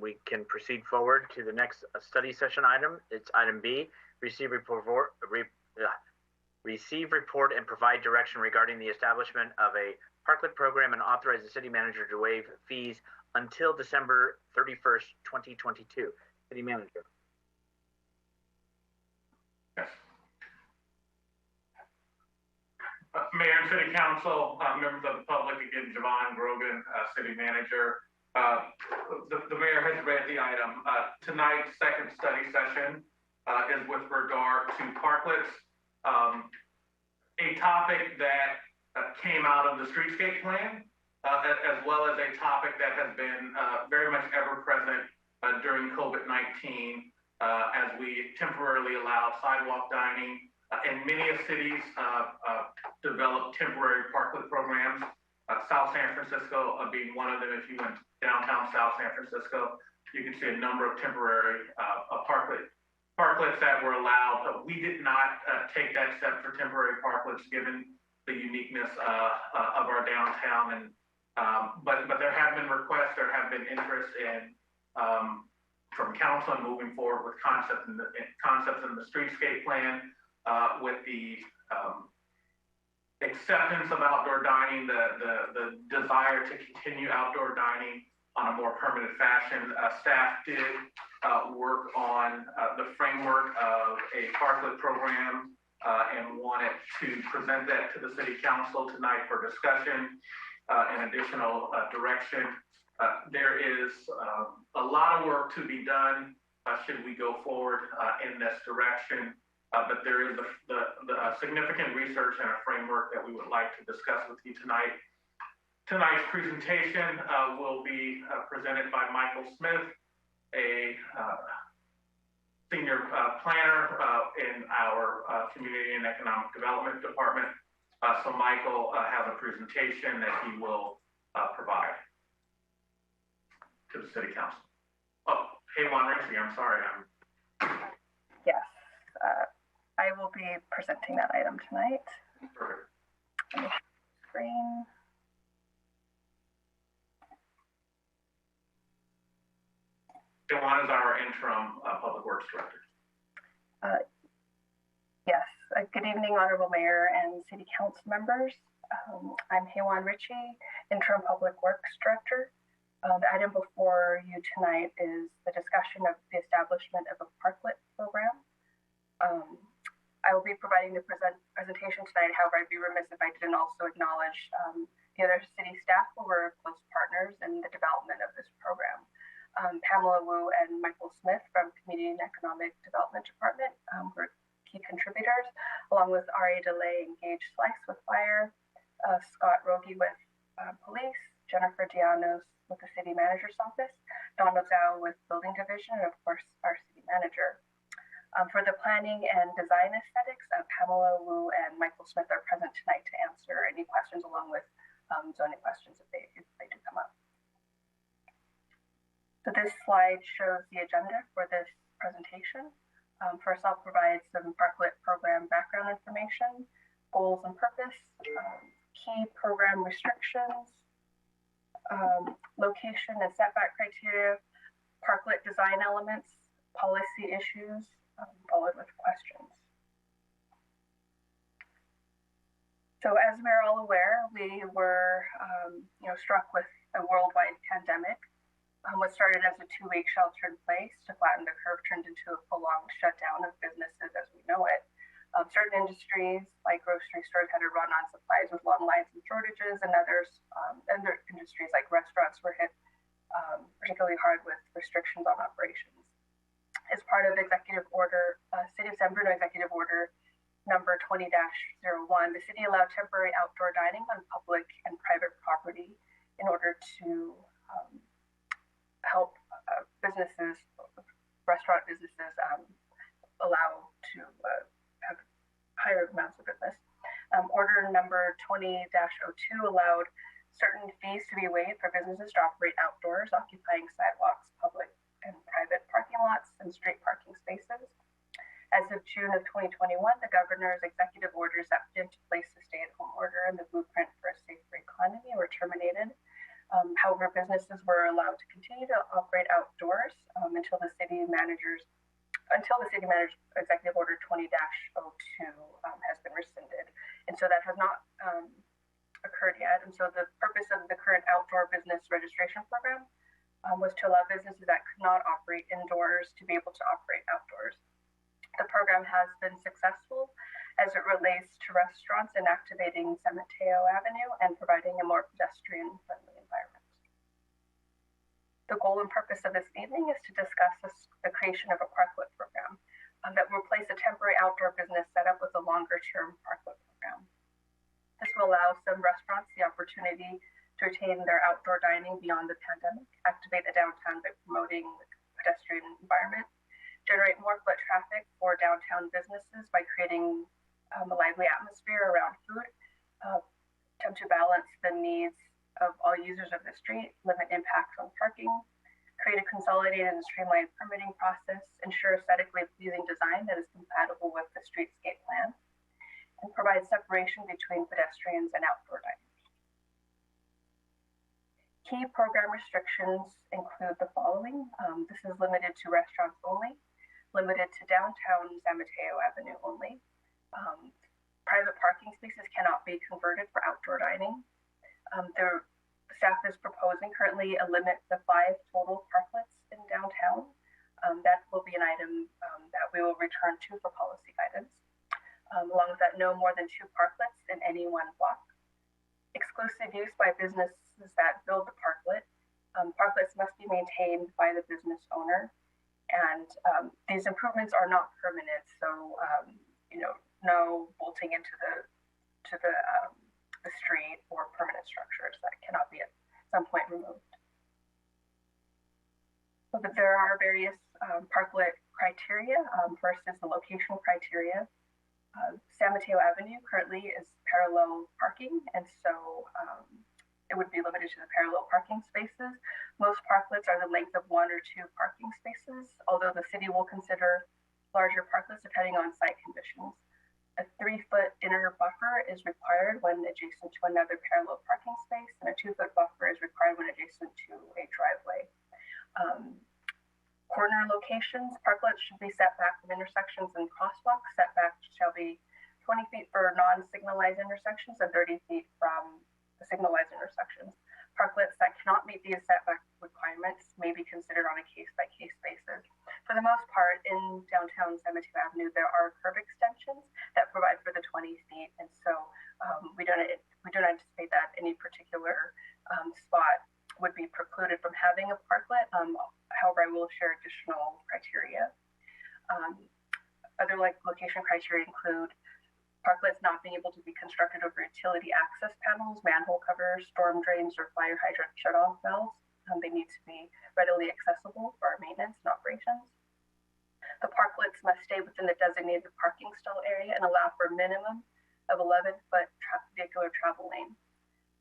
We can proceed forward to the next study session item. It's item B, receive report and provide direction regarding the establishment of a parklet program and authorize the city manager to waive fees until December 31st, 2022. City manager. Yes. Mayor and City Council, members of the public, again, Javon Grogan, City Manager. The Mayor has read the item. Tonight's second study session is with regard to parklets, a topic that came out of the streetscape plan, as well as a topic that has been very much ever present during COVID-19 as we temporarily allowed sidewalk dining. And many cities developed temporary parklet programs. South San Francisco being one of them. If you went downtown South San Francisco, you can see a number of temporary parklets that were allowed. We did not take that step for temporary parklets given the uniqueness of our downtown. And but there have been requests, there have been interest in from council moving forward with concepts in the streetscape plan, with the acceptance of outdoor dining, the desire to continue outdoor dining on a more permanent fashion. Staff did work on the framework of a parklet program and wanted to present that to the City Council tonight for discussion and additional direction. There is a lot of work to be done should we go forward in this direction. But there is the significant research and a framework that we would like to discuss with you tonight. Tonight's presentation will be presented by Michael Smith, a senior planner in our Community and Economic Development Department. So Michael has a presentation that he will provide to the City Council. Oh, Haywan Ritchie, I'm sorry. Yes. I will be presenting that item tonight. Perfect. Screen. Haywan is our interim Public Works Director. Yes. Good evening, Honorable Mayor and City Council members. I'm Haywan Ritchie, interim Public Works Director. The item before you tonight is the discussion of the establishment of a parklet program. I will be providing the presentation tonight. However, I'd be remiss if I didn't also acknowledge the other city staff who were close partners in the development of this program. Pamela Wu and Michael Smith from Community and Economic Development Department were key contributors, along with R.A. DeLay and Gage Slice with Fire, Scott Rogie with Police, Jennifer Dianos with the City Manager's Office, Donald Zhao with Building Division, and of course, our City Manager. For the planning and design aesthetics, Pamela Wu and Michael Smith are present tonight to answer any questions along with zoning questions if they do come up. So this slide shows the agenda for this presentation. First, I'll provide some parklet program background information, goals and purpose, key program restrictions, location and setback criteria, parklet design elements, policy issues, followed with questions. So as we're all aware, we were struck with a worldwide pandemic. What started as a 2-week shelter in place to flatten the curve turned into a prolonged shutdown of businesses as we know it. Certain industries like grocery stores had to run on supplies with long lines and shortages, and other industries like restaurants were hit particularly hard with restrictions on operations. As part of Executive Order, City of San Bruno Executive Order number 20-01, the city allowed temporary outdoor dining on public and private property in order to help businesses, restaurant businesses, allow to have higher amounts of business. Order number 20-02 allowed certain fees to be waived for businesses to operate outdoors, occupying sidewalks, public and private parking lots, and street parking spaces. As of June of 2021, the governor's executive orders that put into place the stay-at-home order and the blueprint for a safer economy were terminated. However, businesses were allowed to continue to operate outdoors until the city manager Executive Order 20-02 has been rescinded. And so that has not occurred yet. And so the purpose of the current outdoor business registration program was to allow businesses that could not operate indoors to be able to operate outdoors. The program has been successful as it relates to restaurants and activating San Mateo Avenue and providing a more pedestrian-friendly environment. The goal and purpose of this evening is to discuss the creation of a parklet program that will replace a temporary outdoor business setup with a longer-term parklet program. This will allow some restaurants the opportunity to retain their outdoor dining beyond the pandemic, activate the downtown by promoting the pedestrian environment, generate more foot traffic for downtown businesses by creating a lively atmosphere around food, attempt to balance the needs of all users of the street, limit impacts on parking, create a consolidated and streamlined permitting process, ensure aesthetically pleasing design that is compatible with the streetscape plan, and provide separation between pedestrians and outdoor diners. Key program restrictions include the following. This is limited to restaurants only, limited to downtown San Mateo Avenue only. Private parking spaces cannot be converted for outdoor dining. The staff is proposing currently a limit to 5 total parklets in downtown. That will be an item that we will return to for policy guidance. Along with that, no more than 2 parklets in any one block. Exclusive use by businesses that build the parklet. Parklets must be maintained by the business owner, and these improvements are not permanent. So, no bolting into the street or permanent structures that cannot be at some point removed. So that there are various parklet criteria. First is the location criteria. San Mateo Avenue currently is parallel parking, and so it would be limited to the parallel parking spaces. Most parklets are the length of 1 or 2 parking spaces, although the city will consider larger parklets depending on site conditions. A 3-foot inner buffer is required when adjacent to another parallel parking space, and a 2-foot buffer is required when adjacent to a driveway. Corner locations, parklets should be set back from intersections and crosswalks. Setbacks shall be 20 feet for non-signalized intersections and 30 feet from the signalized intersections. Parklets that cannot meet these setback requirements may be considered on a case-by-case basis. For the most part, in downtown San Mateo Avenue, there are curb extensions that provide for the 20 feet, and so we don't anticipate that any particular spot would be precluded from having a parklet. However, I will share additional criteria. Other location criteria include parklets not being able to be constructed over utility access panels, manhole covers, storm drains, or fire hydrant shutoff valves. They need to be readily accessible for our maintenance and operations. The parklets must stay within the designated parking stall area and allow for a minimum of 11-foot vehicular travel lane.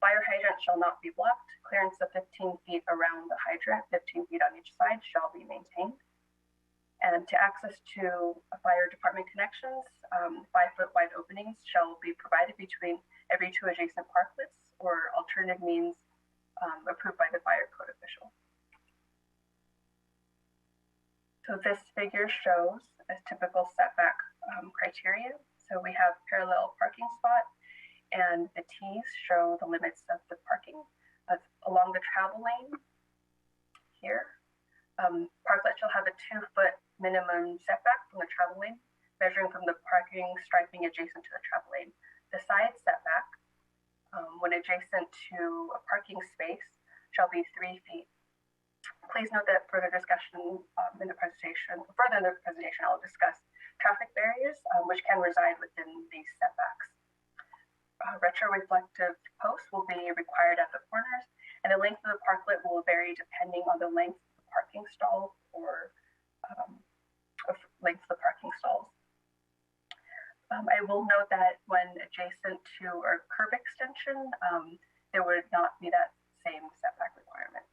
Fire hydrants shall not be blocked. Clearance of 15 feet around the hydrant, 15 feet on each side, shall be maintained. And to access to fire department connections, 5-foot wide openings shall be provided between every 2 adjacent parklets or alternative means approved by the fire code official. So this figure shows a typical setback criteria. So we have parallel parking spot, and the T's show the limits of the parking. Along the travel lane here, parklet shall have a 2-foot minimum setback from the travel lane, measuring from the parking striping adjacent to the travel lane. The side setback, when adjacent to a parking space, shall be 3 feet. Please note that further discussion in the presentation, I'll discuss traffic barriers, which can reside within these setbacks. Retroreflective posts will be required at the corners, and the length of the parklet will vary depending on the length of the parking stall or length of the parking stalls. I will note that when adjacent to a curb extension, there would not be that same setback requirement.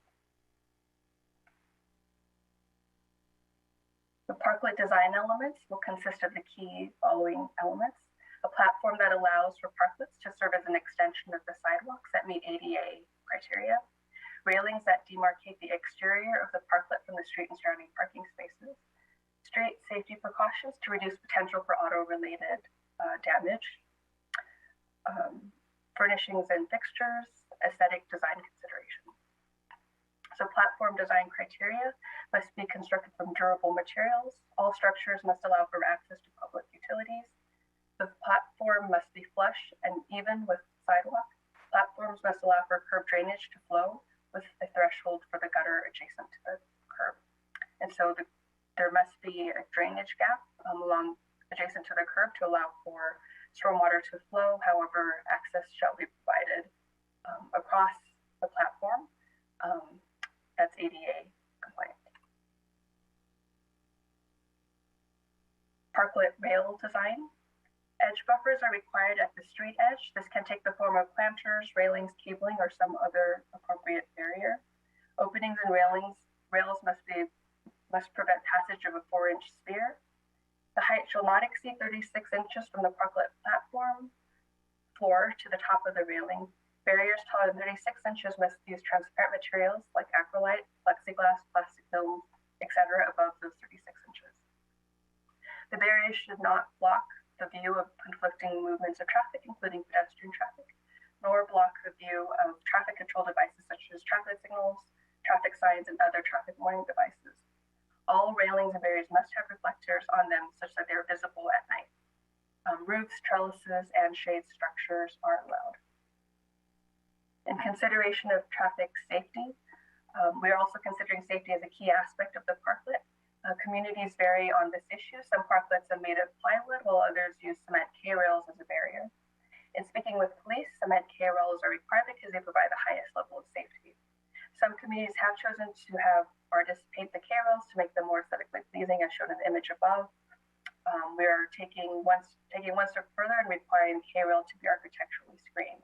The parklet design elements will consist of the key following elements: a platform that allows for parklets to serve as an extension of the sidewalks that meet ADA criteria, railings that demarcate the exterior of the parklet from the street and surrounding parking spaces, street safety precautions to reduce potential for auto-related damage, furnishings and fixtures, aesthetic design considerations. So platform design criteria must be constructed from durable materials. All structures must allow for access to public utilities. The platform must be flush and even with sidewalk. Platforms must allow for curb drainage to flow with a threshold for the gutter adjacent to the curb. And so there must be a drainage gap along adjacent to the curb to allow for stormwater to flow. However, access shall be provided across the platform that's ADA compliant. Parklet rail design. Edge buffers are required at the street edge. This can take the form of planters, railings, cabling, or some other appropriate barrier. Openings and rails must prevent passage of a 4-inch sphere. The height shall not exceed 36 inches from the parklet platform floor to the top of the railing. Barriers taller than 36 inches must use transparent materials like acrylite, plexiglass, plastic films, etc. above those 36 inches. The barriers should not block the view of conflicting movements of traffic, including pedestrian traffic, nor block the view of traffic control devices such as traffic signals, traffic signs, and other traffic warning devices. All railings and barriers must have reflectors on them such that they are visible at night. Roofs, trellises, and shade structures are allowed. In consideration of traffic safety, we are also considering safety as a key aspect of the parklet. Communities vary on this issue. Some parklets are made of plywood, while others use cement K-rails as a barrier. In speaking with police, cement K-rails are required because they provide the highest level of safety. Some communities have chosen to have artists paint the K-rails to make them more aesthetically pleasing, as shown in the image above. We are taking one step further and requiring K-rail to be architecturally screened.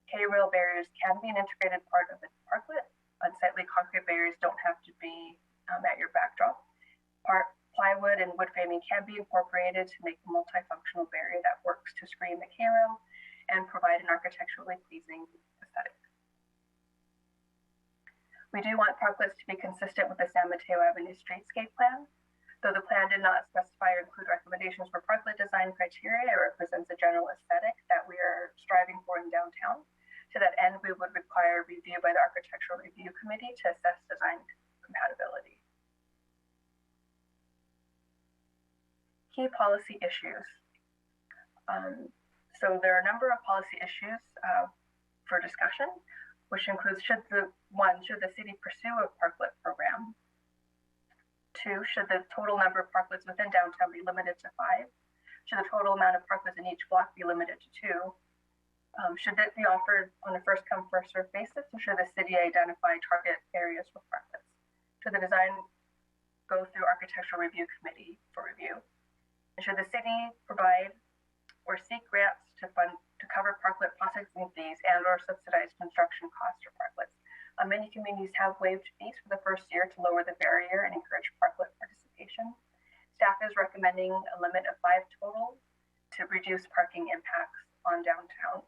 K-rail barriers can be an integrated part of the parklet. Unsightly concrete barriers don't have to be at your backdrop. Plywood and wood framing can be incorporated to make a multifunctional barrier that works to screen the K-rail and provide an architecturally pleasing aesthetic. We do want parklets to be consistent with the San Mateo Avenue streetscape plan. Though the plan did not specify or include recommendations for parklet design criteria, it represents a general aesthetic that we are striving for in downtown. To that end, we would require review by the Architectural Review Committee to assess design compatibility. Key policy issues. So there are a number of policy issues for discussion, which includes should the city pursue a parklet program? 2, should the total number of parklets within downtown be limited to 5? Should the total amount of parklets in each block be limited to 2? Should it be offered on a first come, first served basis, or should the city identify target areas for parklets? Should the design go through Architectural Review Committee for review? And should the city provide or seek grants to cover parklet processing fees and or subsidize construction costs for parklets? Many communities have waived fees for the first year to lower the barrier and encourage parklet participation. Staff is recommending a limit of 5 total to reduce parking impacts on downtown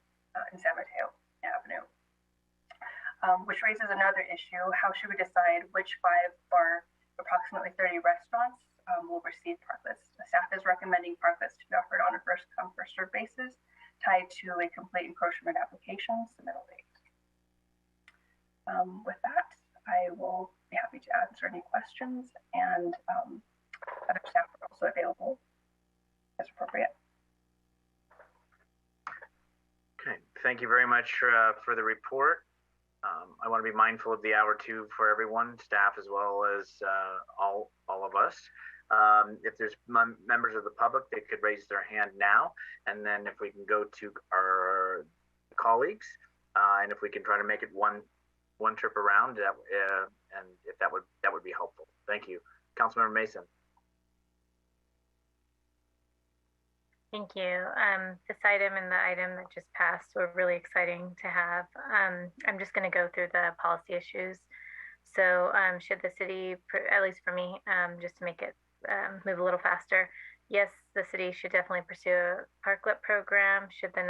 in San Mateo Avenue. Which raises another issue. How should we decide which 5 of our approximately 30 restaurants will receive parklets? The staff is recommending parklets to be offered on a first come, first served basis tied to a complete encroachment application submittal date. With that, I will be happy to answer any questions, and other staff are also available as appropriate. Okay, thank you very much for the report. I want to be mindful of the hour too for everyone, staff as well as all of us. If there's members of the public, they could raise their hand now, and then if we can go to our colleagues, and if we can try to make it one trip around, and if that would be helpful. Thank you, Councilmember Mason. Thank you. This item and the item that just passed were really exciting to have. I'm just going to go through the policy issues. So should the city, at least for me, just to make it move a little faster, yes, the city should definitely pursue a parklet program. Should the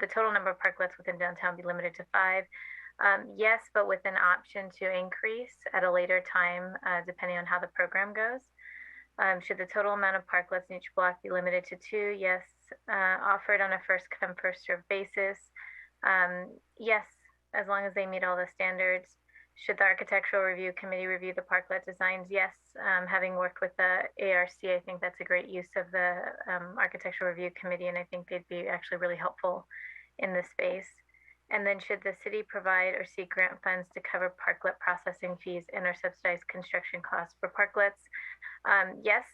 total number of parklets within downtown be limited to 5? Yes, but with an option to increase at a later time, depending on how the program goes. Should the total amount of parklets in each block be limited to 2? Yes. Offered on a first come, first served basis. Yes, as long as they meet all the standards. Should the architectural review committee review the parklet designs? Yes. Having worked with the ARC, I think that's a great use of the architectural review committee, and I think they'd be actually really helpful in this space. And then should the city provide or seek grant funds to cover parklet processing fees and or subsidized construction costs for parklets? Yes.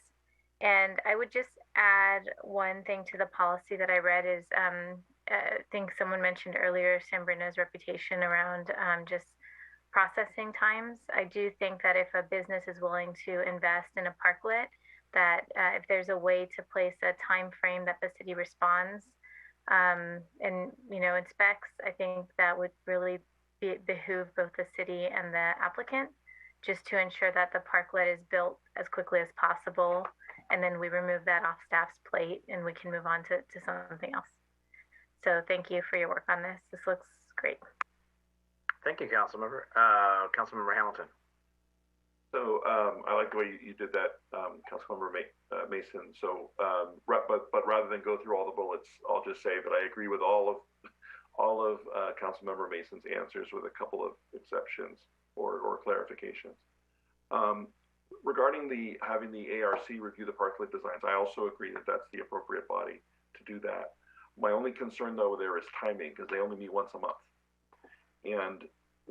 And I would just add one thing to the policy that I read is I think someone mentioned earlier San Bruno's reputation around just processing times. I do think that if a business is willing to invest in a parklet, that if there's a way to place a time frame that the city responds and inspects, I think that would really behoove both the city and the applicant, just to ensure that the parklet is built as quickly as possible, and then we remove that off staff's plate and we can move on to something else. So thank you for your work on this. This looks great. Thank you, Councilmember. Councilmember Hamilton. So I like the way you did that, Councilmember Mason. So, but rather than go through all the bullets, I'll just say that I agree with all of Councilmember Mason's answers, with a couple of exceptions or clarifications. Regarding having the ARC review the parklet designs, I also agree that that's the appropriate body to do that. My only concern though there is timing, because they only meet once a month, and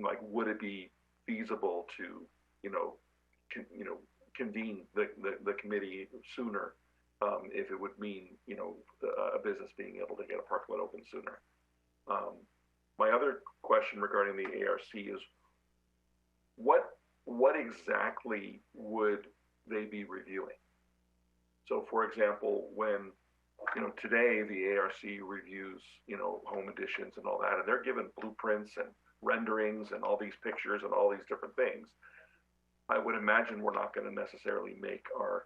like, would it be feasible to convene the committee sooner, if it would mean a business being able to get a parklet open sooner. My other question regarding the ARC is what exactly would they be reviewing? So for example, when today the ARC reviews home additions and all that, and they're given blueprints and renderings and all these pictures and all these different things, I would imagine we're not going to necessarily make our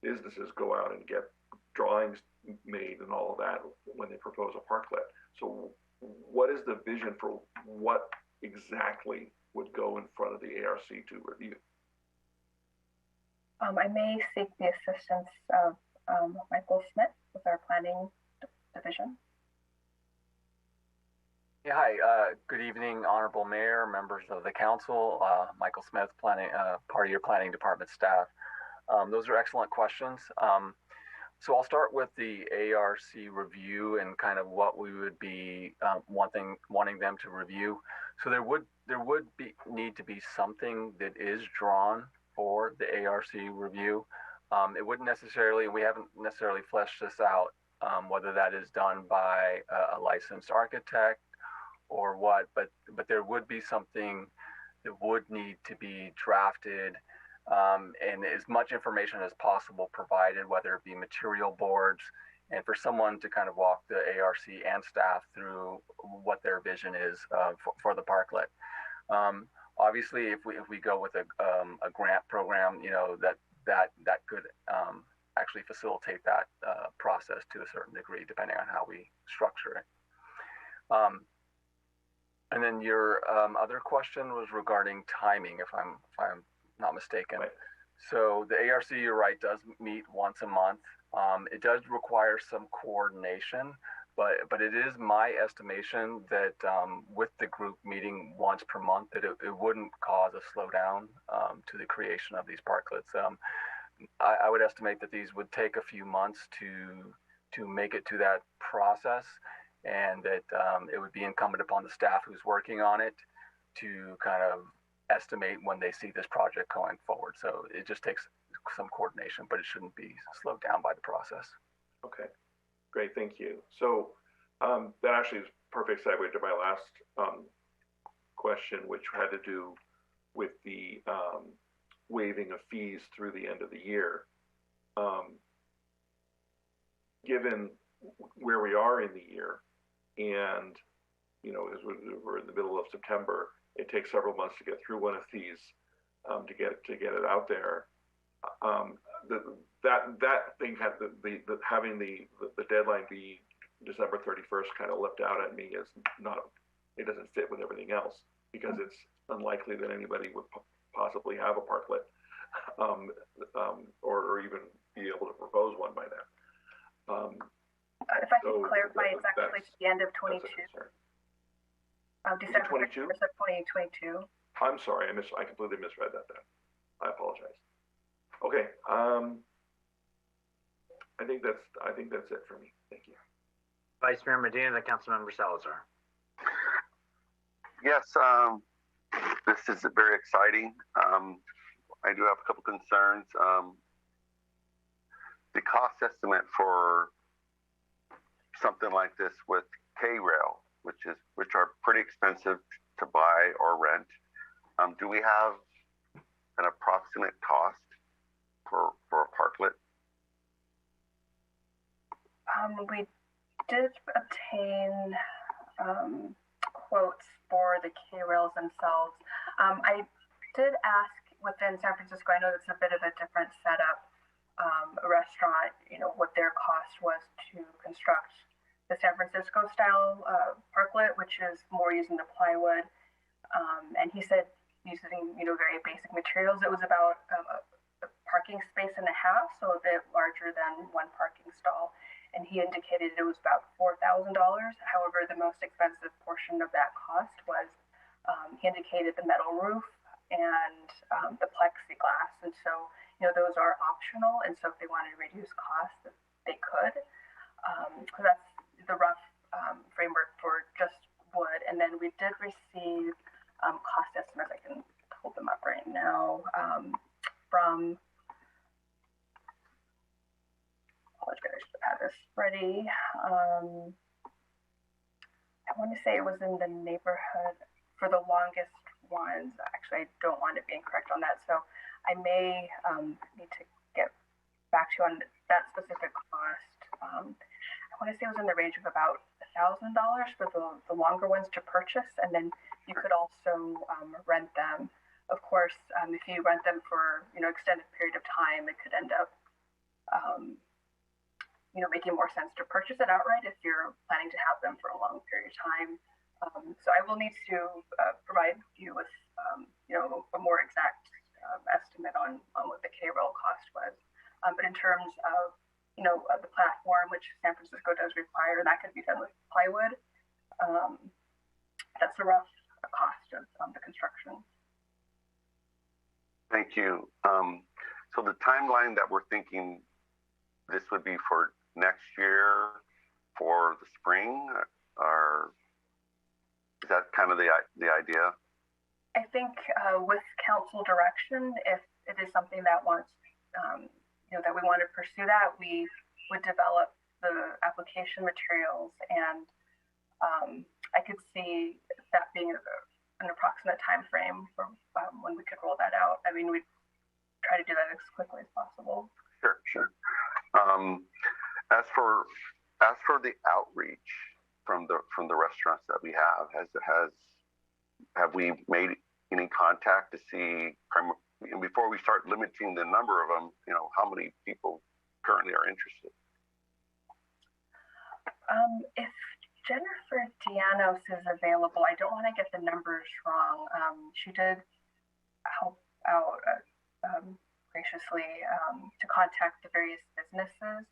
businesses go out and get drawings made and all of that when they propose a parklet. So what is the vision for what exactly would go in front of the ARC to review? I may seek the assistance of Michael Smith with our planning division. Yeah, hi. Good evening, Honorable Mayor, members of the council. Michael Smith, part of your planning department staff. Those are excellent questions. So I'll start with the ARC review and kind of what we would be wanting them to review. So there would need to be something that is drawn for the ARC review. It wouldn't necessarily, we haven't necessarily fleshed this out, whether that is done by a licensed architect or what, but there would be something that would need to be drafted, and as much information as possible provided, whether it be material boards, and for someone to kind of walk the ARC and staff through what their vision is for the parklet. Obviously, if we go with a grant program, that could actually facilitate that process to a certain degree, depending on how we structure it. And then your other question was regarding timing, if I'm not mistaken. Right. So the ARC, you're right, does meet once a month. It does require some coordination, but it is my estimation that with the group meeting once per month, that it wouldn't cause a slowdown to the creation of these parklets. I would estimate that these would take a few months to make it to that process, and that it would be incumbent upon the staff who's working on it to kind of estimate when they see this project going forward. So it just takes some coordination, but it shouldn't be slowed down by the process. Okay, great, thank you. So that actually is a perfect segue to my last question, which had to do with the waiving of fees through the end of the year. Given where we are in the year, and as we're in the middle of September, it takes several months to get through one of these to get it out there. That thing had having the deadline be December 31st kind of leapt out at me as not, it doesn't fit with everything else. because it's unlikely that anybody would possibly have a parklet, or even be able to propose one by then. If I can clarify, it's actually to the end of 22. December 22? 2022. I'm sorry, I completely misread that then. I apologize. Okay, I think that's it for me. Thank you. Vice Mayor Medina, then Councilmember Salazar. Yes, this is very exciting. I do have a couple concerns. The cost estimate for something like this with K-Rail, which are pretty expensive to buy or rent. Do we have an approximate cost for a parklet? We did obtain quotes for the K-Rails themselves. I did ask within San Francisco, I know it's a bit of a different setup, a restaurant, what their cost was to construct the San Francisco style parklet, which is more using the plywood. And he said using, very basic materials, it was about a parking space and a half, so a bit larger than one parking stall. And he indicated it was about $4,000. However, the most expensive portion of that cost was, he indicated the metal roof and the plexiglass. And so, those are optional. And so if they wanted to reduce costs, they could. So that's the rough framework for just wood. And then we did receive cost estimates. I can pull them up right now from, apologize, I should have this ready. I want to say it was in the neighborhood for the longest ones. Actually, I don't want to be incorrect on that. So I may need to get back to you on that specific cost. I want to say it was in the range of about $1,000 for the longer ones to purchase, and then you could also rent them. Of course, if you rent them for extended period of time, it could end up making more sense to purchase it outright if you're planning to have them for a long period of time. So I will need to provide you with a more exact estimate on what the K-Rail cost was. But in terms of the platform, which San Francisco does require, that could be done with plywood. That's the rough cost of the construction. Thank you. So the timeline that we're thinking, this would be for next year, for the spring, or is that kind of the idea? I think with council direction, if it is something that wants, that we want to pursue that, we would develop the application materials, and I could see that being an approximate time frame for when we could roll that out. I mean, we'd try to do that as quickly as possible. Sure. As for the outreach from the restaurants that we have we made any contact to see, before we start limiting the number of them, how many people currently are interested? If Jennifer Dianos is available, I don't want to get the numbers wrong. She did help out graciously to contact the various businesses.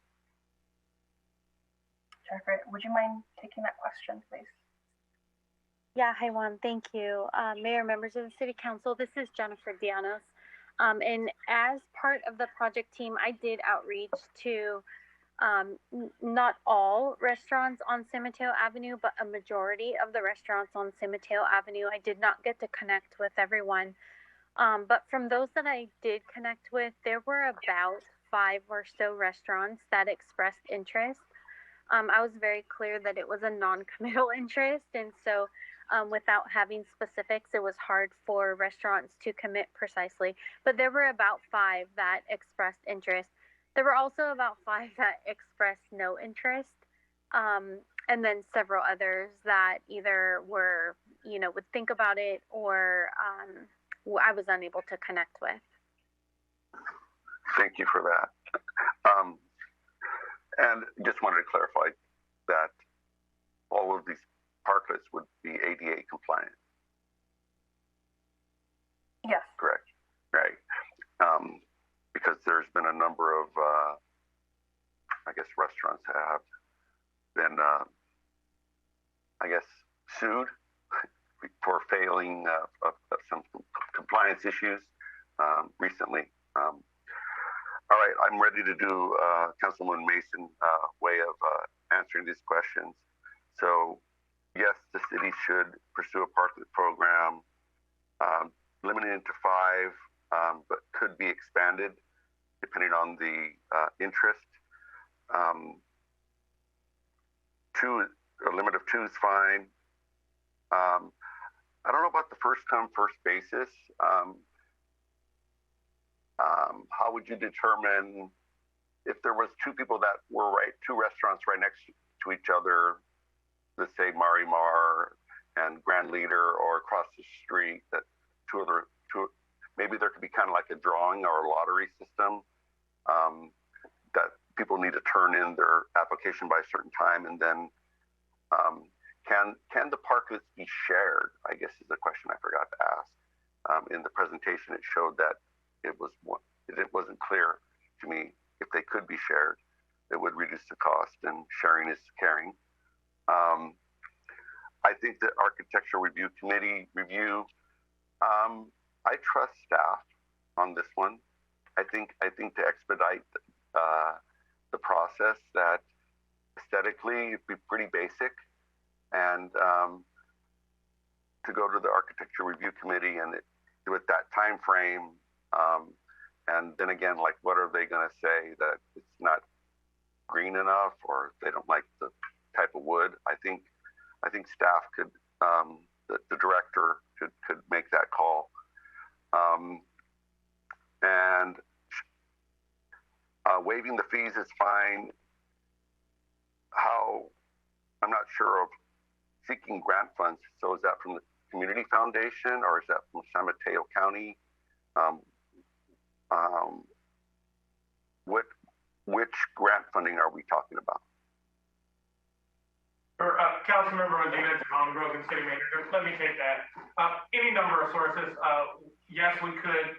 Jennifer, would you mind taking that question, please? Yeah, hi Juan, thank you. Mayor, members of the City Council, this is Jennifer Dianos. And as part of the project team, I did outreach to not all restaurants on San Mateo Avenue, but a majority of the restaurants on San Mateo Avenue. I did not get to connect with everyone. But from those that I did connect with, there were about 5 or so restaurants that expressed interest. I was very clear that it was a non-committal interest, and so without having specifics, it was hard for restaurants to commit precisely. But there were about 5 that expressed interest. There were also about 5 that expressed no interest, and then several others that either were, would think about it, or I was unable to connect with. Thank you for that. And just wanted to clarify that all of these parklets would be ADA compliant. Yes. Correct. Right. Because there's been a number of, I guess, restaurants that have been, I guess, sued for failing of some compliance issues recently. All right, I'm ready to do Councilman Mason way of answering these questions. So, yes, the city should pursue a parklet program, limited to 5, but could be expanded depending on the interest. A limit of 2 is fine. I don't know about the first come, first basis. How would you determine if there was 2 people that were 2 restaurants right next to each other, let's say Marimar and Grand Leader, or across the street, that maybe there could be kind of like a drawing or a lottery system, that people need to turn in their application by a certain time, and then can the parklets be shared, I guess is the question I forgot to ask. In the presentation, it showed that it wasn't clear to me if they could be shared. It would reduce the cost, and sharing is caring. I think the Architecture Review Committee review, I trust staff on this one. I think to expedite the process, that aesthetically it'd be pretty basic, and to go to the Architecture Review Committee and do it that time frame, and then again, like, what are they going to say, that it's not green enough, or they don't like the type of wood? I think staff could, the director could make that call. And waiving the fees is fine. I'm not sure of seeking grant funds. So is that from the Community Foundation, or is that from San Mateo County? Which grant funding are we talking about? For Councilmember Medina, Devon Grogan, City Manager, let me take that. Any number of sources. Yes, we could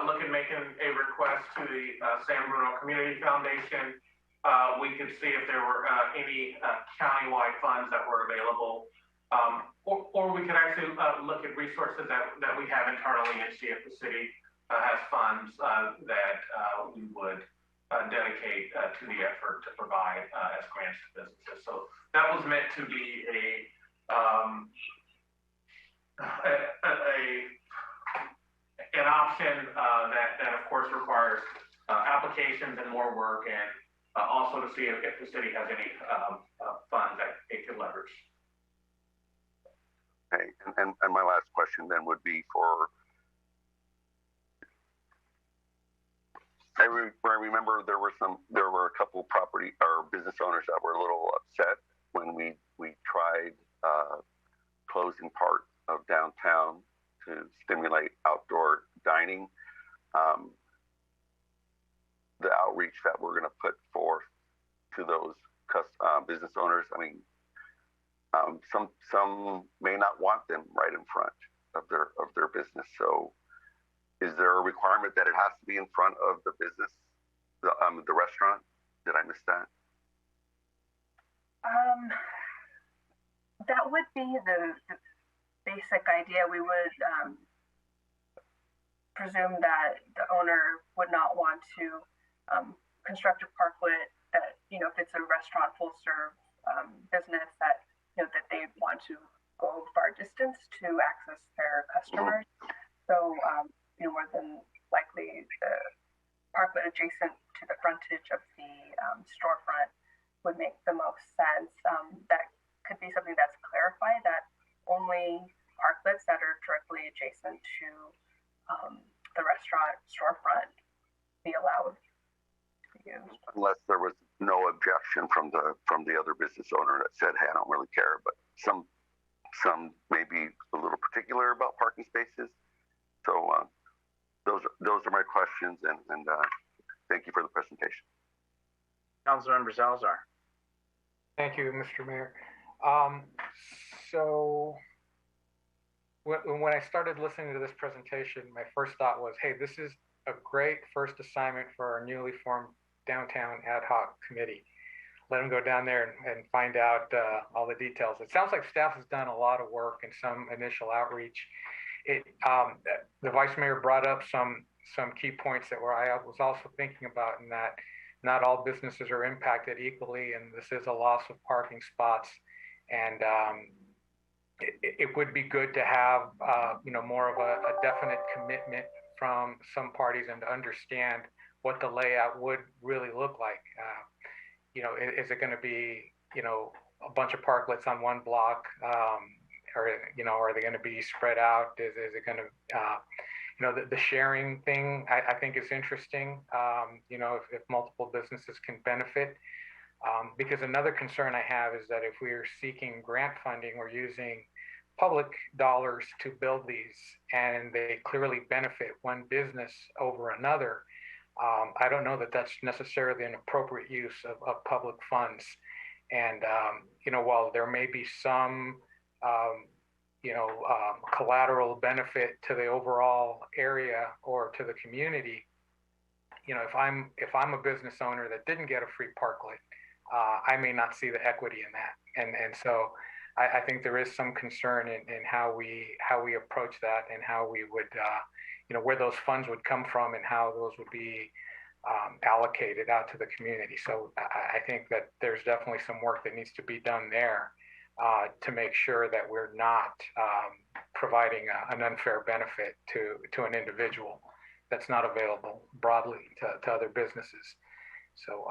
look at making a request to the San Bruno Community Foundation. We could see if there were any countywide funds that were available. Or we could actually look at resources that we have internally and see if the city has funds that we would dedicate to the effort to provide as grants to businesses. So that was meant to be an option that of course requires applications and more work, and also to see if the city has any funds that it could leverage. Okay, and my last question then would be for, I remember there were a couple property or business owners that were a little upset when we tried closing part of downtown to stimulate outdoor dining. The outreach that we're going to put forth to those business owners, I mean, some may not want them right in front of their business. So is there a requirement that it has to be in front of the business, the restaurant? Did I miss that? That would be the basic idea. We would presume that the owner would not want to construct a parklet that, if it's a restaurant full serve business, that that they want to go far distance to access their customers. So more than likely the parklet adjacent to the frontage of the storefront would make the most sense. That could be something that's clarified, that only parklets that are directly adjacent to the restaurant storefront be allowed to use. Unless there was no objection from the other business owner that said, hey, I don't really care, but some may be a little particular about parking spaces. So those are my questions, and thank you for the presentation. Councilmember Salazar. Thank you, Mr. Mayor. So when I started listening to this presentation, my first thought was, hey, this is a great first assignment for our newly formed downtown ad hoc committee. Let them go down there and find out all the details. It sounds like staff has done a lot of work and some initial outreach. The vice mayor brought up some key points that I was also thinking about, in that not all businesses are impacted equally, and this is a loss of parking spots. And it would be good to have more of a definite commitment from some parties and to understand what the layout would really look like. Is it going to be a bunch of parklets on one block, or are they going to be spread out? Is it going to the sharing thing I think is interesting. If multiple businesses can benefit. Because another concern I have is that if we are seeking grant funding, we're using public dollars to build these, and they clearly benefit one business over another. I don't know that that's necessarily an appropriate use of public funds. And, while there may be some, collateral benefit to the overall area or to the community, if I'm a business owner that didn't get a free parklet, I may not see the equity in that. And so I think there is some concern in how we approach that, and how we would, where those funds would come from and how those would be allocated out to the community. So I think that there's definitely some work that needs to be done there to make sure that we're not providing an unfair benefit to an individual that's not available broadly to other businesses. So,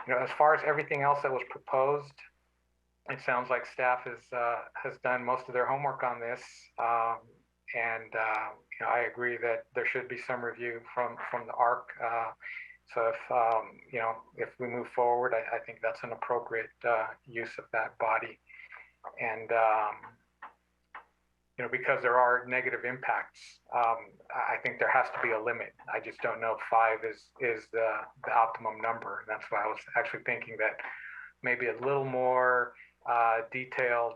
as far as everything else that was proposed, it sounds like staff has done most of their homework on this, and I agree that there should be some review from the ARC. So if we move forward, I think that's an appropriate use of that body, and because there are negative impacts, I think there has to be a limit. I just don't know if 5 is the optimum number. And that's why I was actually thinking that maybe a little more detailed,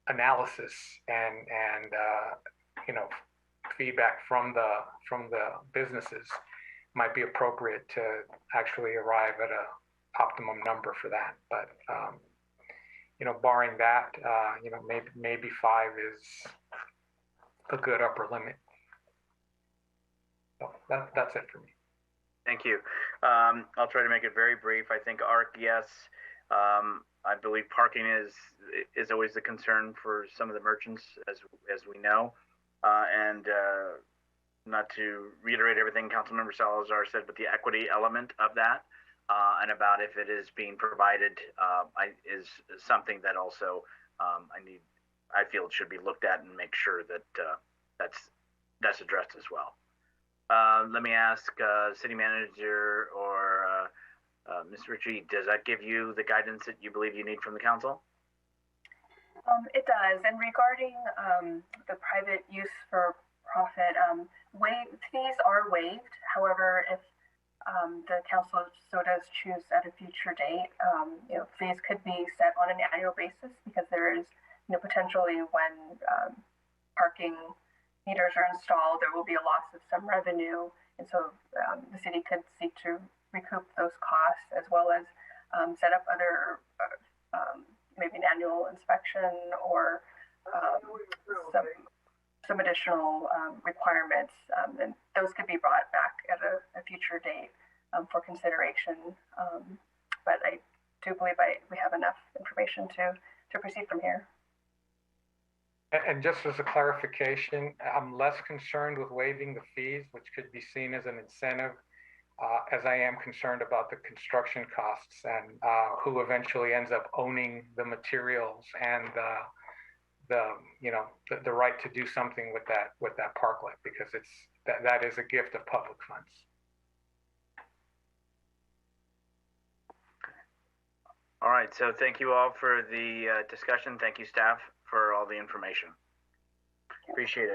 analysis and feedback from the businesses might be appropriate to actually arrive at a optimum number for that. But barring that, maybe 5 is a good upper limit. So that's it for me. Thank you. I'll try to make it very brief. I think ARC, yes. I believe parking is always the concern for some of the merchants, as we know. And not to reiterate everything Councilmember Salazar said, but the equity element of that, and about if it is being provided, is something that also I feel it should be looked at and make sure that that's addressed as well. Let me ask City Manager or Ms. Ritchie, does that give you the guidance that you believe you need from the council? It does. And regarding the private use for profit, fees are waived. However, if the council so does choose at a future date, fees could be set on an annual basis, because there is, potentially when parking meters are installed, there will be a loss of some revenue. And so the city could seek to recoup those costs, as well as set up other, maybe an annual inspection or some additional requirements. And those could be brought back at a future date for consideration. But I do believe we have enough information to proceed from here. And just as a clarification, I'm less concerned with waiving the fees, which could be seen as an incentive, as I am concerned about the construction costs and who eventually ends up owning the materials and the right to do something with that parklet, because that is a gift of public funds. All right, so thank you all for the discussion. Thank you, staff, for all the information. Appreciate it.